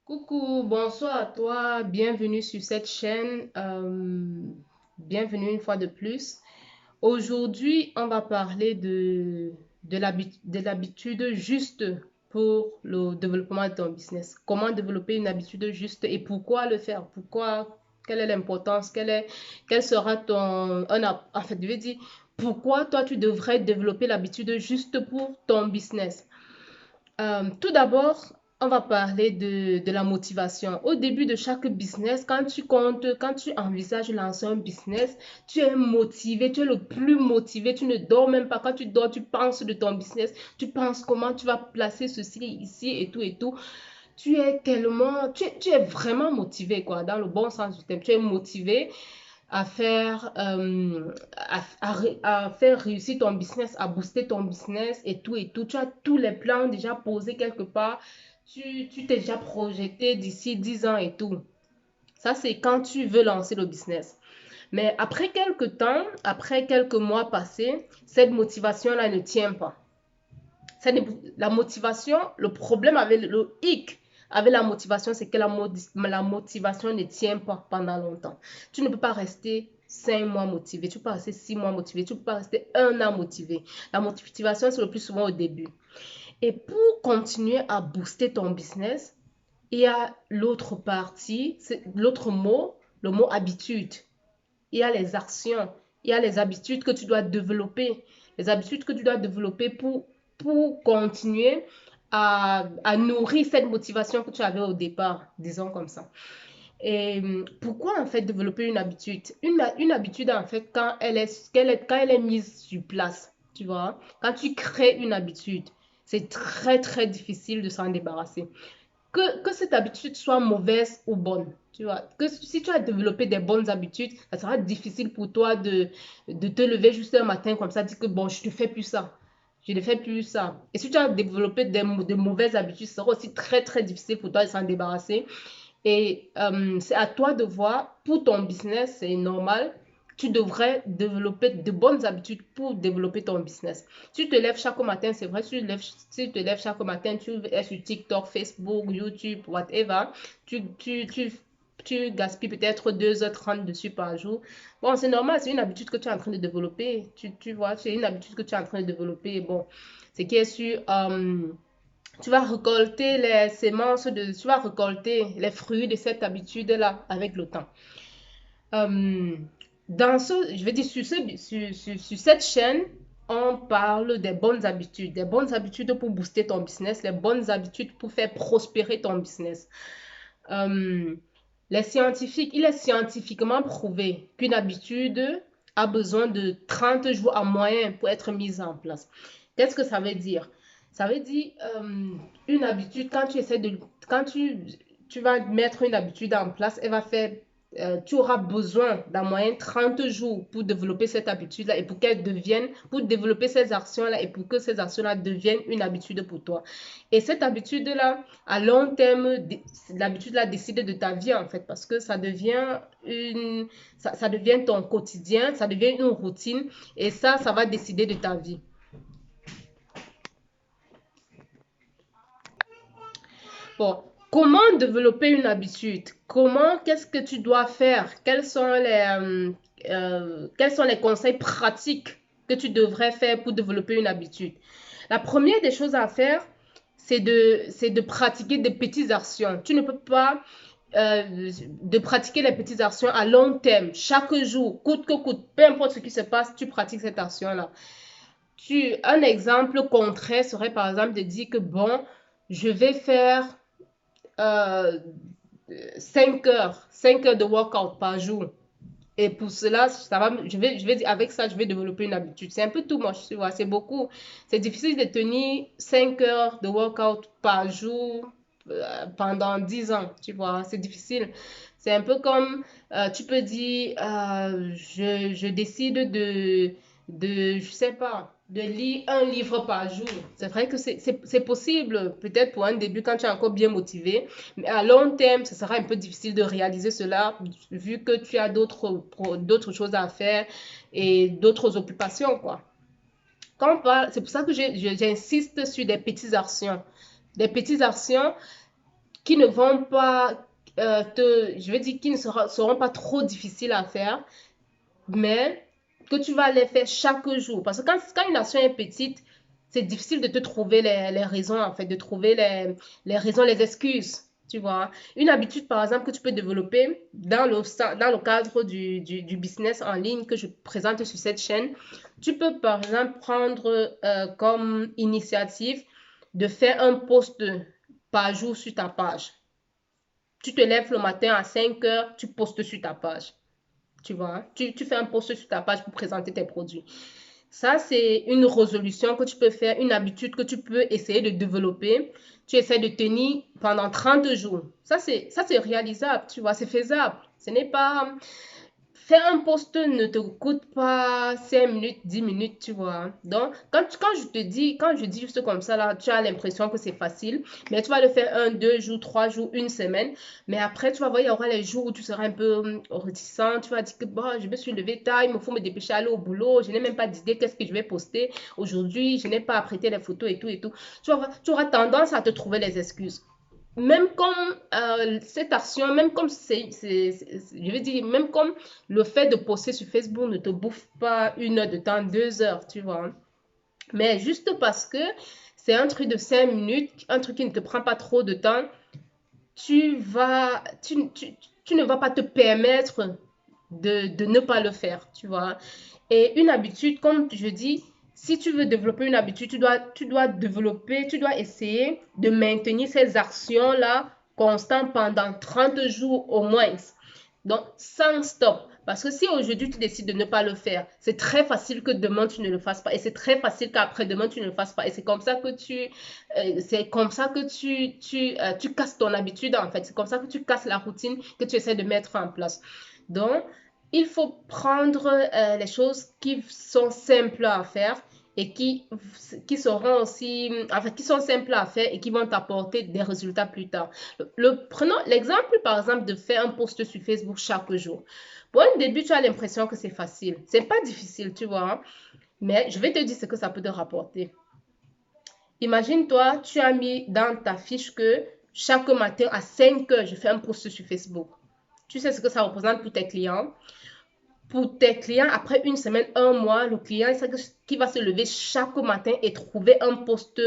Coucou, bonsoir à toi, bienvenue sur cette chaîne, bienvenue une fois de plus. Aujourd'hui, on va parler de l'habitude juste pour le développement de ton business. Comment développer une habitude juste et pourquoi le faire? Pourquoi? Quelle est l'importance? Quel sera en fait, je veux dire, pourquoi toi tu devrais développer l'habitude juste pour ton business? Tout d'abord, on va parler de la motivation. Au début de chaque business, quand tu envisages de lancer un business, tu es motivé, tu es le plus motivé, tu ne dors même pas. Quand tu dors, tu penses de ton business, tu penses comment tu vas placer ceci ici et tout et tout. Tu es vraiment motivé, quoi, dans le bon sens du terme. Tu es motivé à faire réussir ton business, à booster ton business et tout et tout. Tu as tous les plans déjà posés quelque part. Tu t'es déjà projeté d'ici 10 ans et tout. Ça, c'est quand tu veux lancer le business. Mais après quelques temps, après quelques mois passés, cette motivation-là ne tient pas. La motivation, le problème avec le hic avec la motivation, c'est que la motivation ne tient pas pendant longtemps. Tu ne peux pas rester 5 mois motivé, tu peux pas rester 6 mois motivé, tu peux pas rester un an motivé. La motivation, c'est le plus souvent au début. Et pour continuer à booster ton business, il y a l'autre partie, l'autre mot, le mot habitude. Il y a les actions, il y a les habitudes que tu dois développer, les habitudes que tu dois développer pour continuer à nourrir cette motivation que tu avais au départ, disons comme ça. Et pourquoi en fait développer une habitude? Une habitude en fait quand elle est mise sur place, tu vois, quand tu crées une habitude, c'est très très difficile de s'en débarrasser que cette habitude soit mauvaise ou bonne. Tu vois, que si tu as développé des bonnes habitudes, ça sera difficile pour toi de te lever juste un matin comme ça, dire que bon, je ne fais plus ça. Je ne fais plus ça. Et si tu as développé de mauvaises habitudes, ça sera aussi très, très difficile pour toi de s'en débarrasser. Et c'est à toi de voir, pour ton business, c'est normal, tu devrais développer de bonnes habitudes pour développer ton business. Tu te lèves chaque matin, c'est vrai, tu te lèves chaque matin, tu es sur TikTok, Facebook, YouTube, whatever, tu gaspilles peut-être 2h30 dessus par jour. Bon, c'est normal, c'est une habitude que tu es en train de développer. Tu vois, c'est une habitude que tu es en train de développer. Bon, c'est qui est sûr, tu vas récolter les sémences tu vas récolter les fruits de cette habitude-là avec le temps. Euh, je vais dire, sur cette chaîne, on parle des bonnes habitudes. Des bonnes habitudes pour booster ton business, les bonnes habitudes pour faire prospérer ton business. Euh, il est scientifiquement prouvé qu'une habitude a besoin de 30 jours en moyenne pour être mise en place. Qu'est-ce que ça veut dire? Ça veut dire une habitude, quand tu vas mettre une habitude en place, tu auras besoin d'en moyenne 30 jours pour développer cette habitude-là et pour développer ces actions-là et pour que ces actions-là deviennent une habitude pour toi. Et cette habitude-là, à long terme, l'habitude-là décide de ta vie en fait, parce que ça devient ton quotidien, ça devient une routine et ça va décider de ta vie. Bon, comment développer une habitude? Qu'est-ce que tu dois faire? Quels sont les conseils pratiques que tu devrais faire pour développer une habitude? La première des choses à faire, c'est de pratiquer des petites actions. Tu ne peux pas de pratiquer les petites actions à long terme, chaque jour, coûte que coûte, peu importe ce qui se passe, tu pratiques cette action-là. Un exemple concret serait par exemple de dire que bon, je vais faire euh, 5 heures de workout par jour. Et pour cela, je vais dire, avec ça, je vais développer une habitude. C'est un peu tout moche, tu vois, c'est beaucoup. C'est difficile de tenir 5 heures de workout par jour pendant 10 ans, tu vois, c'est difficile. C'est un peu comme, tu peux dire, je décide je sais pas, de lire un livre par jour. C'est vrai que c'est possible, peut-être pour un début quand tu es encore bien motivé, mais à long terme, ce sera un peu difficile de réaliser cela vu que tu as d'autres choses à faire et d'autres occupations, quoi. C'est pour ça que j'insiste sur des petites actions. Des petites actions qui ne vont pas je veux dire, qui ne seront pas trop difficiles à faire, mais que tu vas les faire chaque jour. Parce que quand une action est petite, c'est difficile de te trouver les raisons, en fait, de trouver les raisons, les excuses. Tu vois, une habitude, par exemple, que tu peux développer dans le cadre du business en ligne que je présente sur cette chaîne, tu peux, par exemple, prendre comme initiative de faire un post par jour sur ta page. Tu te lèves le matin à 5 heures, tu postes sur ta page. Tu vois, tu fais un post sur ta page pour présenter tes produits. Ça, c'est une résolution que tu peux faire, une habitude que tu peux essayer de développer. Tu essaies de tenir pendant 30 jours. Ça, c'est réalisable, tu vois, c'est faisable. Ce n'est pas, faire un post ne te coûte pas 5 minutes, 10 minutes, tu vois. Donc, quand je dis juste comme ça, là, tu as l'impression que c'est facile, mais tu vas le faire 1, 2 jours, 3 jours, une semaine. Mais après, tu vas voir, il y aura les jours où tu seras un peu réticent. Tu vas dire que, bon, je me suis levé tard, il me faut me dépêcher à aller au boulot. Je n'ai même pas d'idée qu'est-ce que je vais poster aujourd'hui. Je n'ai pas apprêté les photos et tout et tout. Tu auras tendance à te trouver les excuses. Même comme cette action, même comme je veux dire, même comme le fait de poster sur Facebook ne te bouffe pas 1 heure de temps, 2 heures, tu vois. Mais juste parce que c'est un truc de 5 minutes, un truc qui ne te prend pas trop de temps, tu ne vas pas te permettre de ne pas le faire, tu vois. Et une habitude, comme je dis, si tu veux développer une habitude, tu dois essayer de maintenir ces actions-là constantes pendant 30 jours au moins. Donc, sans stop. Parce que si aujourd'hui tu décides de ne pas le faire, c'est très facile que demain tu ne le fasses pas. Et c'est très facile qu'après-demain tu ne le fasses pas. Et c'est comme ça que tu casses ton habitude en fait. C'est comme ça que tu casses la routine que tu essaies de mettre en place. Donc, il faut prendre les choses qui sont simples à faire et qui seront aussi, enfin, qui sont simples à faire et qui vont t'apporter des résultats plus tard. Prenons l'exemple, par exemple, de faire un post sur Facebook chaque jour. Pour un début, tu as l'impression que c'est facile. C'est pas difficile, tu vois. Hein. Mais je vais te dire ce que ça peut te rapporter. Imagine-toi, tu as mis dans ta fiche que chaque matin à 5 heures, je fais un post sur Facebook. Tu sais ce que ça représente pour tes clients. Pour tes clients, après une semaine, un mois, le client qui va se lever chaque matin et trouver un post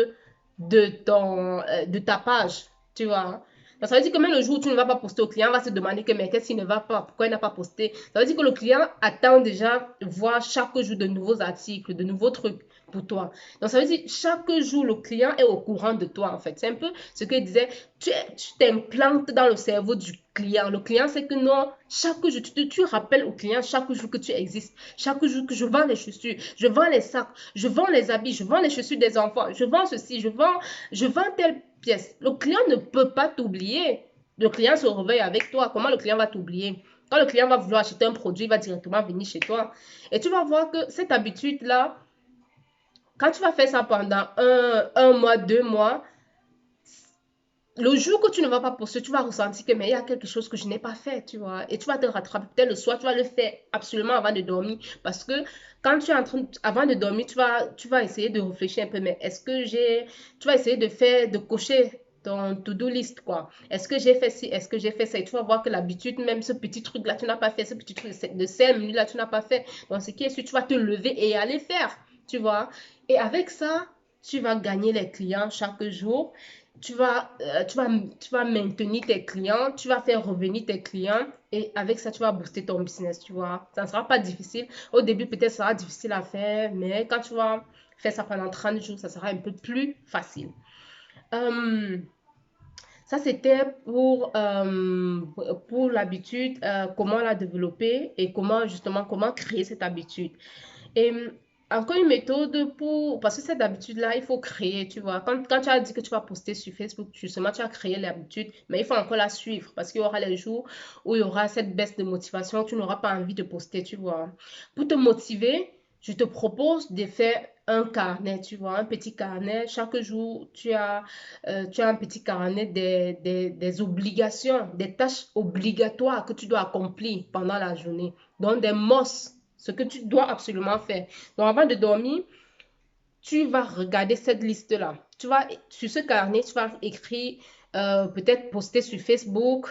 de ta page, tu vois. Donc, ça veut dire que même le jour où tu ne vas pas poster au client, va se demander que, mais qu'est-ce qui ne va pas, pourquoi il n'a pas posté. Ça veut dire que le client attend déjà voir chaque jour de nouveaux articles, de nouveaux trucs pour toi. Donc, ça veut dire chaque jour, le client est au courant de toi, en fait. C'est un peu ce que disait, tu t'implantes dans le cerveau du client. Le client sait que non, chaque jour, tu rappelles au client chaque jour que tu existes. Chaque jour que je vends les chaussures, je vends les sacs, je vends les habits, je vends les chaussures des enfants, je vends ceci, je vends telle pièce. Le client ne peut pas t'oublier. Le client se réveille avec toi. Comment le client va t'oublier? Quand le client va vouloir acheter un produit, il va directement venir chez toi. Et tu vas voir que cette habitude-là, quand tu vas faire ça pendant un mois, 2 mois, le jour que tu ne vas pas poster, tu vas ressentir que mais il y a quelque chose que je n'ai pas fait, tu vois. Et tu vas te rattraper. Peut-être le soir, tu vas le faire absolument avant de dormir. Parce que quand tu es en train, avant de dormir, tu vas essayer de réfléchir un peu. Mais est-ce que tu vas essayer de cocher ton to-do list, quoi. Est-ce que j'ai fait ci, est-ce que j'ai fait ça? Et tu vas voir que l'habitude, même ce petit truc-là, tu n'as pas fait. Ce petit truc de 5 minutes-là, tu n'as pas fait. Donc, ce qui est sûr, tu vas te lever et aller faire, tu vois. Et avec ça, tu vas gagner les clients chaque jour tu vas maintenir tes clients, tu vas faire revenir tes clients et avec ça, tu vas booster ton business, tu vois. Ça ne sera pas difficile. Au début, peut-être ça sera difficile à faire, mais quand tu vas faire ça pendant 30 jours, ça sera un peu plus facile. Euh, Ça, c'était pour l'habitude, comment la développer et comment créer cette habitude. Et encore une méthode parce que cette habitude-là, il faut créer, tu vois. Quand tu as dit que tu vas poster sur Facebook, justement, tu as créé l'habitude, mais il faut encore la suivre parce qu'il y aura les jours où il y aura cette baisse de motivation, tu n'auras pas envie de poster, tu vois. Pour te motiver, je te propose de faire un carnet, tu vois, un petit carnet. Chaque jour, tu as un petit carnet des obligations, des tâches obligatoires que tu dois accomplir pendant la journée. Donc, des must, ce que tu dois absolument faire. Donc, avant de dormir, tu vas regarder cette liste-là. Sur ce carnet, tu vas écrire peut-être poster sur Facebook.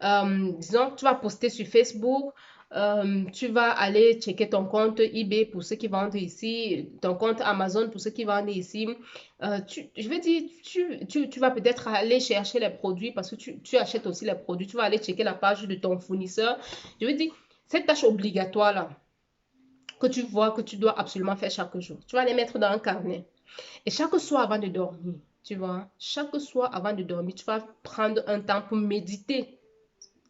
Disons, tu vas poster sur Facebook. Tu vas aller checker ton compte eBay pour ceux qui vendent ici, ton compte Amazon pour ceux qui vendent ici. Je veux dire, tu vas peut-être aller chercher les produits parce que tu achètes aussi les produits. Tu vas aller checker la page de ton fournisseur. Je veux dire, cette tâche obligatoire là, que tu vois que tu dois absolument faire chaque jour, tu vas les mettre dans un carnet. Et chaque soir avant de dormir, tu vois, chaque soir avant de dormir, tu vas prendre un temps pour méditer.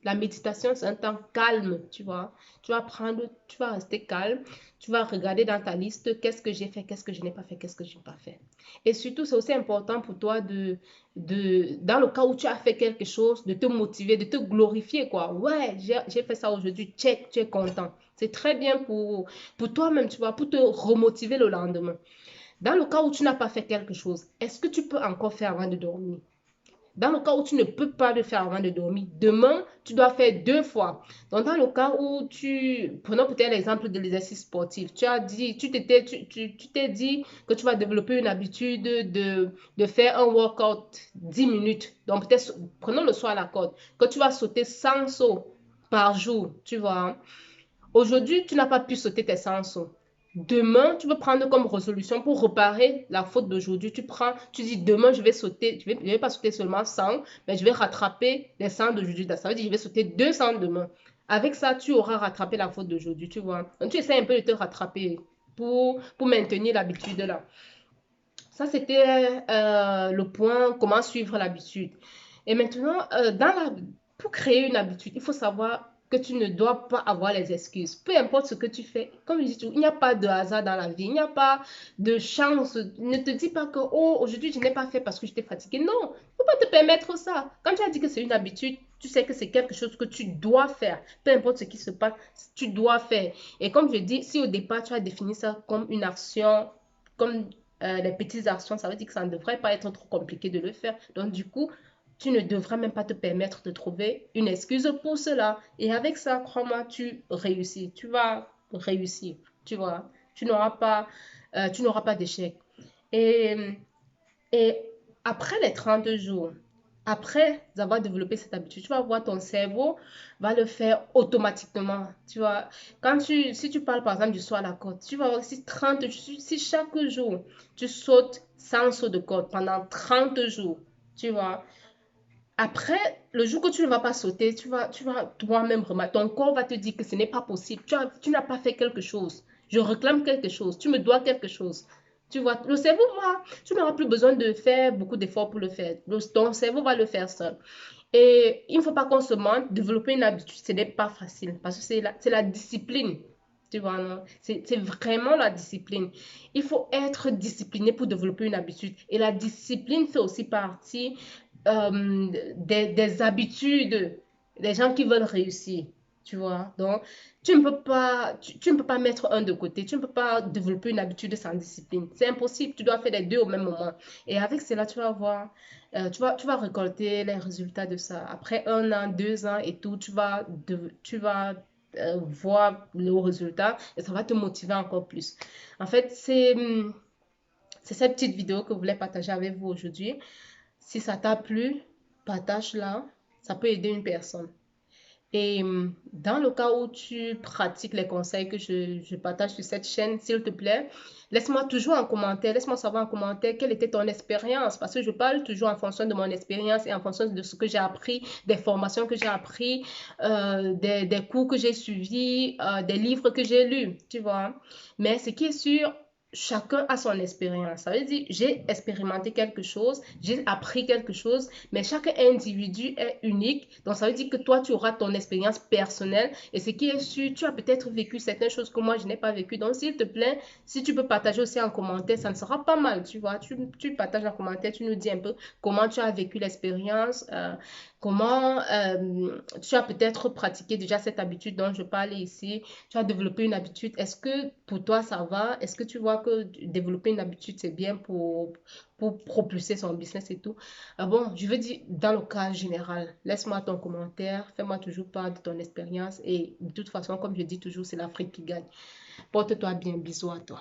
La méditation, c'est un temps calme, tu vois. Tu vas rester calme, tu vas regarder dans ta liste qu'est-ce que j'ai fait, qu'est-ce que je n'ai pas fait, qu'est-ce que je n'ai pas fait. Et surtout, c'est aussi important pour toi dans le cas où tu as fait quelque chose, de te motiver, de te glorifier, quoi. Ouais, j'ai fait ça aujourd'hui, check, tu es content. C'est très bien pour toi-même, tu vois, pour te remotiver le lendemain. Dans le cas où tu n'as pas fait quelque chose, est-ce que tu peux encore faire avant de dormir? Dans le cas où tu ne peux pas le faire avant de dormir, demain, tu dois faire 2 fois. Donc, dans le cas où prenons peut-être l'exemple de l'exercice sportif. Tu as dit, tu t'es dit que tu vas développer une habitude de faire un workout 10 minutes. Donc, peut-être, prenons le saut à la corde, que tu vas sauter 100 sauts par jour, tu vois. Aujourd'hui, tu n'as pas pu sauter tes 100 sauts. Demain, tu veux prendre comme résolution pour réparer la faute d'aujourd'hui. Tu dis demain, je vais sauter, je vais pas sauter seulement 100, mais je vais rattraper les 100 d'aujourd'hui. Ça veut dire que je vais sauter 200 demain. Avec ça, tu auras rattrapé la faute d'aujourd'hui, tu vois. Donc, tu essaies un peu de te rattraper pour maintenir l'habitude là. Ça, c'était le point, comment suivre l'habitude. Et maintenant, pour créer une habitude, il faut savoir que tu ne dois pas avoir les excuses. Peu importe ce que tu fais, comme je dis, il n'y a pas de hasard dans la vie, il n'y a pas de chance. Ne te dis pas que, oh, aujourd'hui, je n'ai pas fait parce que j'étais fatiguée. Non, il ne faut pas te permettre ça. Quand tu as dit que c'est une habitude, tu sais que c'est quelque chose que tu dois faire. Peu importe ce qui se passe, tu dois faire. Et comme je dis, si au départ, tu as défini ça comme une action, comme les petites actions, ça veut dire que ça ne devrait pas être trop compliqué de le faire. Donc, du coup, tu ne devras même pas te permettre de trouver une excuse pour cela. Et avec ça, crois-moi, tu réussis. Tu vas réussir. Tu vois, tu n'auras pas d'échec. Et, et après les 30 jours, après avoir développé cette habitude, tu vas voir ton cerveau va le faire automatiquement. Tu vois, si tu parles par exemple du saut à la corde, tu vas voir si chaque jour tu sautes 100 sauts de corde pendant 30 jours, tu vois, après, le jour que tu ne vas pas sauter, tu vas toi-même remarquer, ton corps va te dire que ce n'est pas possible. Tu n'as pas fait quelque chose. Je réclame quelque chose. Tu me dois quelque chose. Tu vois, le cerveau va, tu n'auras plus besoin de faire beaucoup d'efforts pour le faire. Ton cerveau va le faire seul. Et il ne faut pas qu'on se mente, développer une habitude, ce n'est pas facile parce que c'est la discipline. Tu vois, non? C'est vraiment la discipline. Il faut être discipliné pour développer une habitude. Et la discipline fait aussi partie des habitudes des gens qui veulent réussir. Tu vois, donc tu ne peux pas mettre un de côté, tu ne peux pas développer une habitude sans discipline. C'est impossible, tu dois faire les deux au même moment. Et avec cela, tu vas voir, tu vas récolter les résultats de ça. Après 1 an, 2 ans et tout, tu vas voir le résultat et ça va te motiver encore plus. En fait, c'est cette petite vidéo que je voulais partager avec vous aujourd'hui. Si ça t'a plu, partage-la. Ça peut aider une personne. Et dans le cas où tu pratiques les conseils que je partage sur cette chaîne, s'il te plaît, laisse-moi toujours un commentaire, laisse-moi savoir en commentaire quelle était ton expérience, parce que je parle toujours en fonction de mon expérience et en fonction de ce que j'ai appris, des formations que j'ai appris, des cours que j'ai suivis, des livres que j'ai lus, tu vois. Mais ce qui est sûr, chacun a son expérience. Ça veut dire, j'ai expérimenté quelque chose, j'ai appris quelque chose, mais chaque individu est unique. Donc, ça veut dire que toi, tu auras ton expérience personnelle. Et ce qui est sûr, tu as peut-être vécu certaines choses que moi, je n'ai pas vécues. Donc, s'il te plaît, si tu peux partager aussi en commentaire, ça ne sera pas mal, tu vois. Tu partages en commentaire, tu nous dis un peu comment tu as vécu l'expérience, comment tu as peut-être pratiqué déjà cette habitude dont je parle ici. Tu as développé une habitude. Est-ce que pour toi, ça va? Est-ce que tu vois que développer une habitude, c'est bien pour propulser son business et tout? Bon, je veux dire, dans le cas général, laisse-moi ton commentaire, fais-moi toujours part de ton expérience et de toute façon, comme je dis toujours, c'est l'Afrique qui gagne. Porte-toi bien, bisous à toi.